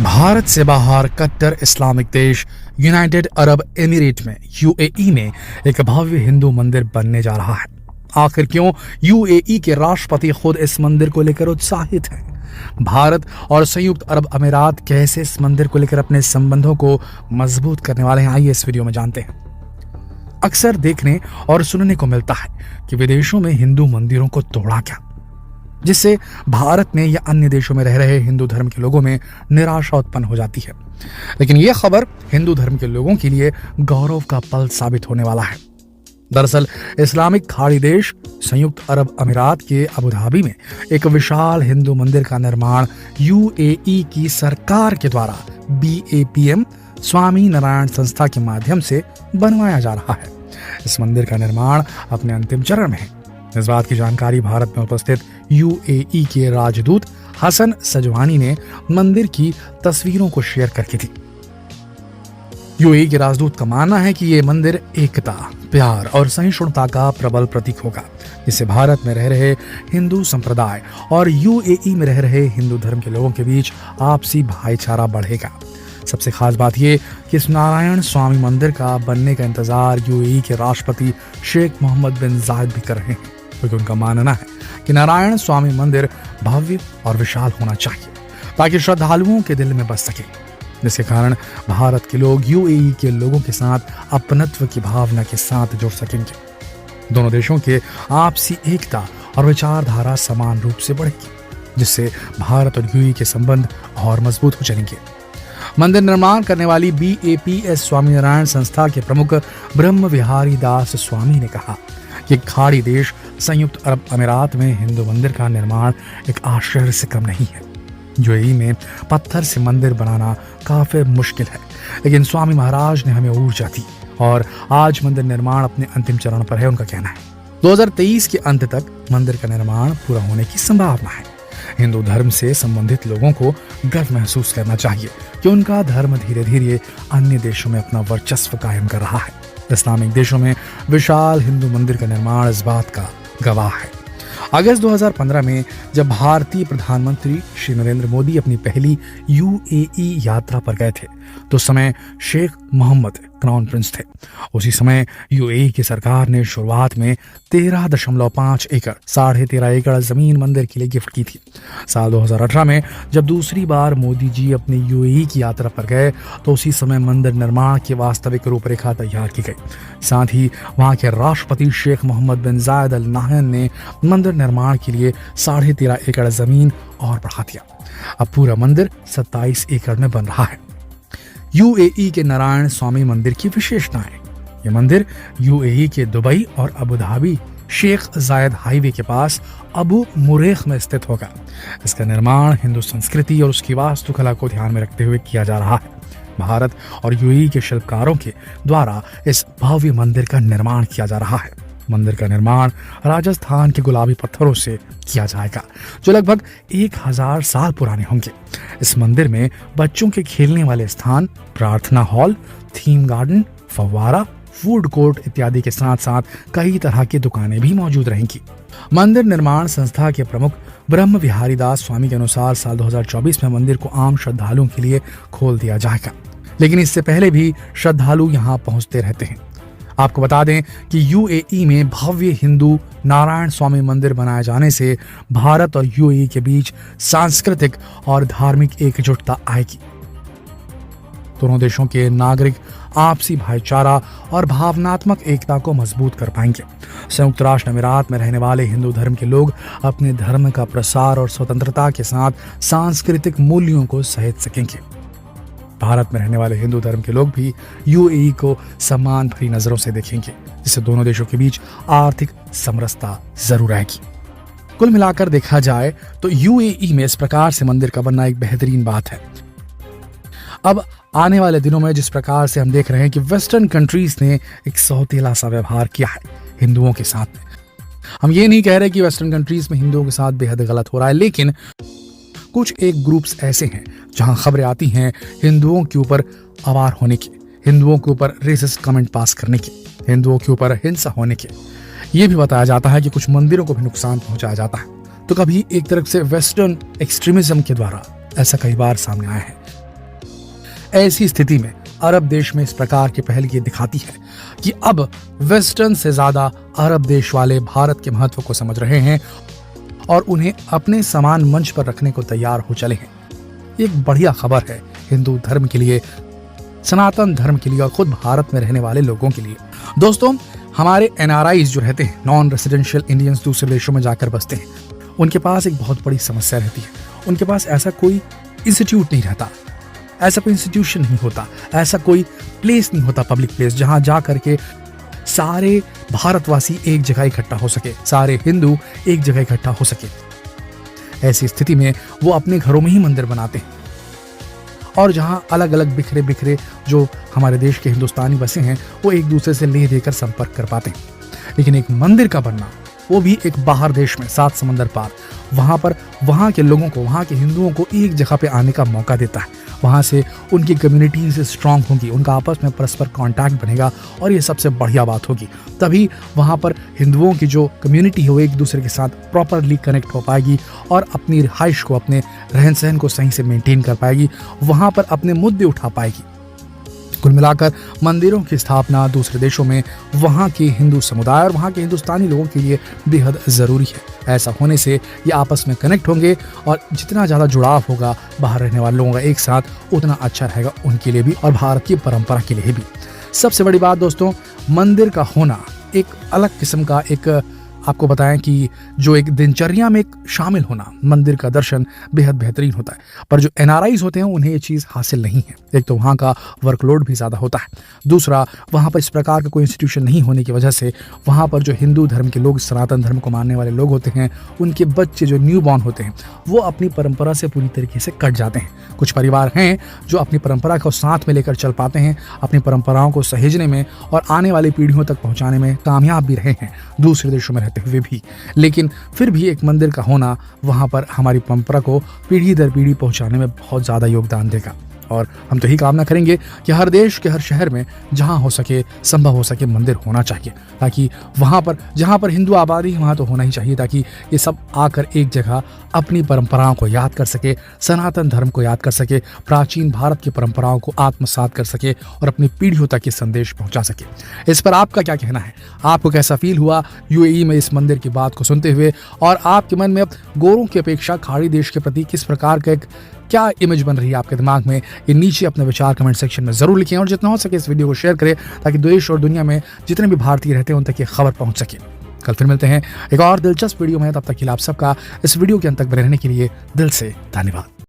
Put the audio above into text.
भारत से बाहर कट्टर इस्लामिक देश यूनाइटेड अरब एमिरेट में यूएई में एक भव्य हिंदू मंदिर बनने जा रहा है। आखिर क्यों यूएई के राष्ट्रपति खुद इस मंदिर को लेकर उत्साहित हैं? भारत और संयुक्त अरब अमीरात कैसे इस मंदिर को लेकर अपने संबंधों को मजबूत करने वाले हैं, आइए इस वीडियो में जानते हैं। अक्सर देखने और सुनने को मिलता है कि विदेशों में हिंदू मंदिरों को तोड़ा गया, जिससे भारत में या अन्य देशों में रह रहे हिंदू धर्म के लोगों में निराशा उत्पन्न हो जाती है। लेकिन यह खबर हिंदू धर्म के लोगों के लिए गौरव का पल साबित होने वाला है। दरअसल इस्लामिक खाड़ी देश संयुक्त अरब अमीरात के अबू धाबी में एक विशाल हिंदू मंदिर का निर्माण यूएई की सरकार के द्वारा BAPM स्वामी नारायण संस्था के माध्यम से बनवाया जा रहा है। इस मंदिर का निर्माण अपने अंतिम चरण में है। इस बात की जानकारी भारत में उपस्थित यूएई के राजदूत हसन सजवानी ने मंदिर की तस्वीरों को शेयर करके दी। यूएई के राजदूत का मानना है कि ये मंदिर एकता, प्यार और सहिष्णुता का प्रबल प्रतीक होगा, जिससे भारत में रह रहे हिंदू संप्रदाय और यूएई में रह रहे हिंदू धर्म के लोगों के बीच आपसी भाईचारा बढ़ेगा। सबसे खास बात यह कि इस नारायण स्वामी मंदिर का बनने का इंतजार यूएई के राष्ट्रपति शेख मोहम्मद बिन जायद भी कर रहे हैं, क्योंकि उनका मानना है कि नारायण स्वामी मंदिर भव्य और विशाल होना चाहिए ताकि श्रद्धालुओं के दिल में बस सके, जिसके कारण भारत के लोग यूएई के लोगों के साथ अपनत्व की भावना के साथ जुड़ सकेंगे। दोनों देशों के आपसी एकता और विचारधारा समान रूप से बढ़ेगी, जिससे भारत और यूएई के संबंध और मजबूत हो चलेंगे। मंदिर निर्माण करने वाली BAPS स्वामीनारायण संस्था के प्रमुख ब्रह्म विहारी दास स्वामी ने कहा कि खाड़ी देश संयुक्त अरब अमीरात में हिंदू मंदिर का निर्माण एक आश्चर्य से कम नहीं है। यूएई में पत्थर से मंदिर बनाना काफी मुश्किल है, लेकिन स्वामी महाराज ने हमें ऊर्जा दी और आज मंदिर निर्माण अपने अंतिम चरण पर है। उनका कहना है 2023 के अंत तक मंदिर का निर्माण पूरा होने की संभावना है। हिंदू धर्म से संबंधित लोगों को गर्व महसूस करना चाहिए कि उनका धर्म धीरे धीरे अन्य देशों में अपना वर्चस्व कायम कर रहा है। इस्लामिक देशों में विशाल हिंदू मंदिर का निर्माण इस बात का गवाह है। अगस्त 2015 में जब भारतीय प्रधानमंत्री श्री नरेंद्र मोदी अपनी पहली यूएई यात्रा पर गए थे, तो समय शेख मोहम्मद क्राउन प्रिंस थे। उसी समय यूएई की सरकार ने शुरुआत में 13.5 एकड़ 13.5 एकड़ जमीन मंदिर के लिए गिफ्ट की थी। साल 2018 में जब दूसरी बार मोदी जी अपनी यूएई की यात्रा पर गए, तो उसी समय मंदिर निर्माण की वास्तविक रूपरेखा तैयार की गई। साथ ही वहां के राष्ट्रपति शेख मोहम्मद बिन जायद अल नाहयान ने मंदिर निर्माण के लिए 13.5 एकड़ जमीन और बढ़ा दिया। अब पूरा मंदिर 27 एकड़ में बन रहा है। यूएई के नारायण स्वामी मंदिर की विशेषताएं। यह मंदिर यूएई के दुबई और अबू धाबी शेख जायद हाईवे के पास अबू मुरेख में स्थित होगा। इसका निर्माण हिंदू संस्कृति और उसकी वास्तुकला को ध्यान में रखते हुए किया जा रहा है। भारत और यूएई के शिल्पकारों के द्वारा इस भव्य मंदिर का निर्माण किया जा रहा है। मंदिर का निर्माण राजस्थान के गुलाबी पत्थरों से किया जाएगा, जो लगभग 1000 साल पुराने होंगे। इस मंदिर में बच्चों के खेलने वाले स्थान, प्रार्थना हॉल, थीम गार्डन, फव्वारा, फूड कोर्ट इत्यादि के साथ साथ कई तरह की दुकानें भी मौजूद रहेंगी। मंदिर निर्माण संस्था के प्रमुख ब्रह्म विहारी दास स्वामी के अनुसार साल 2024 में मंदिर को आम श्रद्धालुओं के लिए खोल दिया जाएगा, लेकिन इससे पहले भी श्रद्धालु यहाँ पहुंचते रहते हैं। आपको बता दें कि यूएई में भव्य हिंदू नारायण स्वामी मंदिर बनाए जाने से भारत और यूएई के बीच सांस्कृतिक और धार्मिक एकजुटता आएगी। दोनों देशों के नागरिक आपसी भाईचारा और भावनात्मक एकता को मजबूत कर पाएंगे। संयुक्त राष्ट्र अमीरात में रहने वाले हिंदू धर्म के लोग अपने धर्म का प्रसार और स्वतंत्रता के साथ सांस्कृतिक मूल्यों को सहेज सकेंगे। भारत में रहने वाले हिंदू धर्म के लोग भी यूएई को सम्मान भरी नजरों से देखेंगे, जिससे दोनों देशों के बीच आर्थिक समरसता जरूर आएगी। कुल मिलाकर देखा जाए तो यूएई में इस प्रकार से मंदिर का बनना एक बेहतरीन बात है। अब आने वाले दिनों में जिस प्रकार से हम देख रहे हैं कि वेस्टर्न कंट्रीज ने एक सौतेला सा व्यवहार किया है हिंदुओं के साथ में। हम ये नहीं कह रहे कि वेस्टर्न कंट्रीज में हिंदुओं के साथ बेहद गलत हो रहा है, लेकिन कुछ एक ग्रुप्स ऐसे हैं जहां खबरें आती हैं हिंदुओं के ऊपर आवार होने की, हिंदुओं के ऊपर रेसिस्ट कमेंट पास करने की, हिंदुओं के ऊपर हिंसा होने की। ये भी बताया जाता है कि कुछ मंदिरों को भी नुकसान पहुंचाया जाता है। तो कभी एक तरफ से वेस्टर्न एक्सट्रीमिज्म के द्वारा ऐसा कई बार सामने आया है। ऐसी स्थिति में अरब देश में इस प्रकार की पहल ये दिखाती है कि अब वेस्टर्न से ज्यादा अरब देश वाले भारत के महत्व को समझ रहे हैं और उन्हें अपने समान मंच पर रखने को तैयार हो चले हैं। एक बढ़िया खबर है हिंदू धर्म के लिए, सनातन धर्म के लिए और खुद भारत में रहने वाले लोगों के लिए। दोस्तों, हमारे NRIs जो रहते हैं, नॉन रेसिडेंशियल इंडियंस, दूसरे देशों में जाकर बसते हैं, उनके पास एक बहुत बड़ी समस्या रहती है। उनके पास ऐसा कोई इंस्टीट्यूट नहीं रहता, ऐसा कोई इंस्टीट्यूशन नहीं होता, ऐसा कोई प्लेस नहीं होता, पब्लिक प्लेस, जहां जा करके सारे भारतवासी एक जगह इकट्ठा हो सके, सारे हिंदू एक जगह इकट्ठा हो सके। ऐसी स्थिति में वो अपने घरों में ही मंदिर बनाते हैं और जहां अलग अलग बिखरे बिखरे जो हमारे देश के हिंदुस्तानी बसे हैं वो एक दूसरे से ले देकर संपर्क कर पाते हैं। लेकिन एक मंदिर का बनना, वो भी एक बाहर देश में, 7 समंदर पार, वहां पर वहां के लोगों को, वहां के हिंदुओं को एक जगह पे आने का मौका देता है। वहां से उनकी कम्युनिटी से स्ट्रांग होगी, उनका आपस में परस्पर कांटेक्ट बनेगा और ये सबसे बढ़िया बात होगी। तभी वहां पर हिंदुओं की जो कम्युनिटी है वो एक दूसरे के साथ प्रॉपरली कनेक्ट हो पाएगी और अपनी रिहाइश को, अपने रहन सहन को सही से मेंटेन कर पाएगी, वहां पर अपने मुद्दे उठा पाएगी। कुल मिलाकर मंदिरों की स्थापना दूसरे देशों में वहाँ के हिंदू समुदाय और वहाँ के हिंदुस्तानी लोगों के लिए बेहद ज़रूरी है। ऐसा होने से ये आपस में कनेक्ट होंगे और जितना ज़्यादा जुड़ाव होगा बाहर रहने वाले लोगों का एक साथ, उतना अच्छा रहेगा उनके लिए भी और भारत की परंपरा के लिए भी। सबसे बड़ी बात दोस्तों, मंदिर का होना एक अलग किस्म का, एक आपको बताएं कि जो एक दिनचर्या में एक शामिल होना, मंदिर का दर्शन बेहद बेहतरीन होता है। पर जो NRIs होते हैं उन्हें ये चीज़ हासिल नहीं है। एक तो वहाँ का वर्कलोड भी ज़्यादा होता है, दूसरा वहाँ पर इस प्रकार का कोई इंस्टीट्यूशन नहीं होने की वजह से वहाँ पर जो हिंदू धर्म के लोग, सनातन धर्म को मानने वाले लोग होते हैं, उनके बच्चे जो न्यू बॉर्न होते हैं वो अपनी परंपरा से पूरी तरीके से कट जाते हैं। कुछ परिवार हैं जो अपनी परंपरा को साथ में लेकर चल पाते हैं, अपनी परंपराओं को सहेजने में और आने वाली पीढ़ियों तक पहुँचाने में कामयाब भी रहे हैं, दूसरे देशों में रहते हुए भी। लेकिन फिर भी एक मंदिर का होना वहाँ पर हमारी परंपरा को पीढ़ी दर पीढ़ी पहुँचाने में बहुत ज़्यादा योगदान देगा। और हम तो यही कामना करेंगे कि हर देश के हर शहर में जहाँ हो सके, संभव हो सके, मंदिर होना चाहिए, ताकि वहाँ पर जहाँ पर हिंदू आबादी वहाँ तो होना ही चाहिए, ताकि ये सब आकर एक जगह अपनी परंपराओं को याद कर सके, सनातन धर्म को याद कर सके, प्राचीन भारत की परंपराओं को आत्मसात कर सके और अपनी पीढ़ियों तक ये संदेश पहुँचा सके। इस पर आपका क्या कहना है? आपको कैसा फील हुआ UAE में इस मंदिर की बात को सुनते हुए? और आपके मन में अब गोरों की अपेक्षा खाड़ी देश के प्रति किस प्रकार का एक क्या इमेज बन रही है आपके दिमाग में? ये नीचे अपने विचार कमेंट सेक्शन में जरूर लिखें और जितना हो सके इस वीडियो को शेयर करें ताकि देश और दुनिया में जितने भी भारतीय रहते हैं उन तक ये खबर पहुंच सके। कल फिर मिलते हैं एक और दिलचस्प वीडियो में, तब तक के लिए आप सबका इस वीडियो के अंत तक बने रहने के लिए दिल से धन्यवाद।